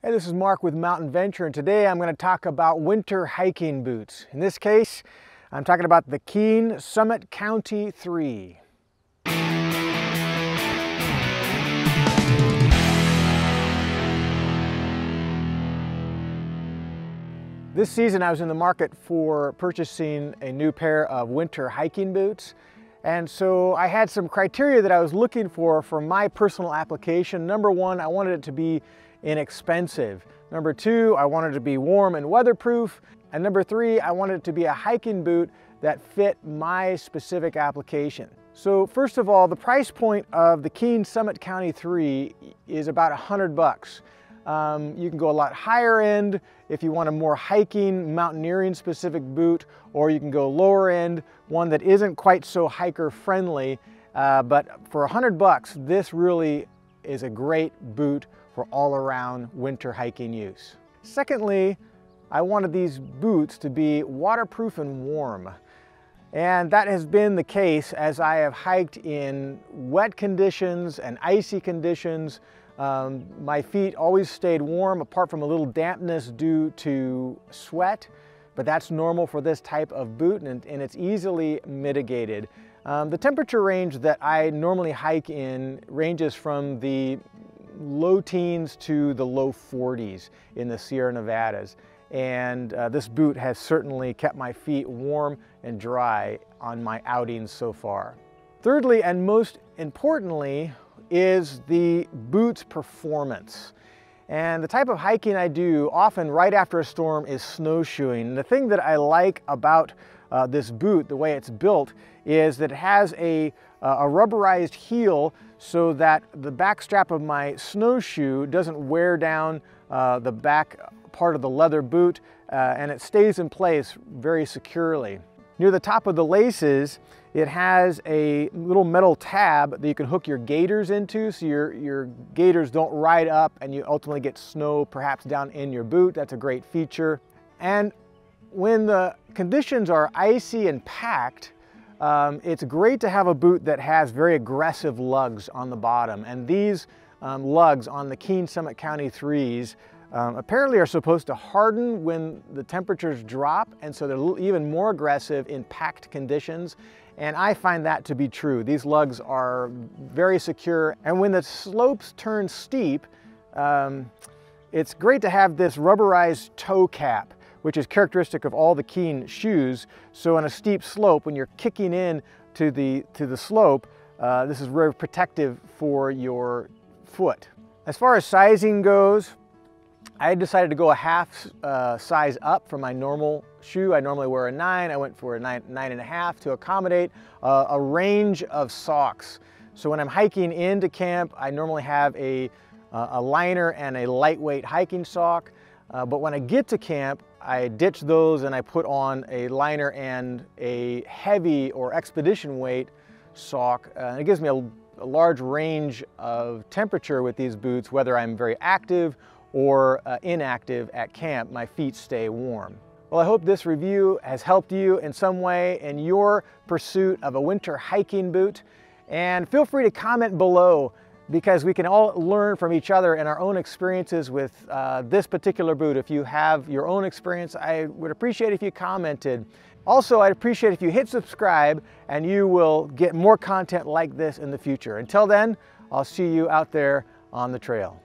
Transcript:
Hey, this is Mark with Mountain Venture, and today I'm going to talk about winter hiking boots. In this case, I'm talking about the Keen Summit County 3. This season I was in the market for purchasing a new pair of winter hiking boots. And so I had some criteria that I was looking for my personal application. Number one, I wanted it to be inexpensive. Number two, I wanted it to be warm and weatherproof. And number three, I wanted it to be a hiking boot that fit my specific application. So first of all, the price point of the Keen Summit County 3 is about $100. You can go a lot higher end if you want a more hiking, mountaineering specific boot, or you can go lower end, one that isn't quite so hiker friendly. But for $100, this really is a great boot for all around winter hiking use. Secondly, I wanted these boots to be waterproof and warm. And that has been the case as I have hiked in wet conditions and icy conditions. My feet always stayed warm apart from a little dampness due to sweat, but that's normal for this type of boot and it's easily mitigated. The temperature range that I normally hike in ranges from the low teens to the low 40s in the Sierra Nevadas. And this boot has certainly kept my feet warm and dry on my outings so far. Thirdly, and most importantly, is the boot's performance. And the type of hiking I do often right after a storm is snowshoeing. And the thing that I like about this boot, the way it's built, is that it has a rubberized heel so that the back strap of my snowshoe doesn't wear down the back part of the leather boot and it stays in place very securely. Near the top of the laces, it has a little metal tab that you can hook your gaiters into so your gaiters don't ride up and you ultimately get snow perhaps down in your boot. That's a great feature. And when the conditions are icy and packed, it's great to have a boot that has very aggressive lugs on the bottom. And these lugs on the Keen Summit County 3s apparently are supposed to harden when the temperatures drop, and so they're even more aggressive in packed conditions. And I find that to be true. These lugs are very secure, and when the slopes turn steep, it's great to have this rubberized toe cap, which is characteristic of all the Keen shoes. So on a steep slope, when you're kicking in to the slope, this is very protective for your foot. As far as sizing goes, I decided to go a half size up from my normal shoe. I normally wear a 9. I went for a 9.5 to accommodate a range of socks. So when I'm hiking into camp, I normally have a liner and a lightweight hiking sock. But when I get to camp, I ditch those and I put on a liner and a heavy or expedition weight sock. And it gives me a large range of temperature with these boots, whether I'm very active or inactive at camp. My feet stay warm. Well, I hope this review has helped you in some way in your pursuit of a winter hiking boot. And feel free to comment below because we can all learn from each other and our own experiences with this particular boot. If you have your own experience, I would appreciate if you commented. Also, I'd appreciate if you hit subscribe and you will get more content like this in the future. Until then, I'll see you out there on the trail.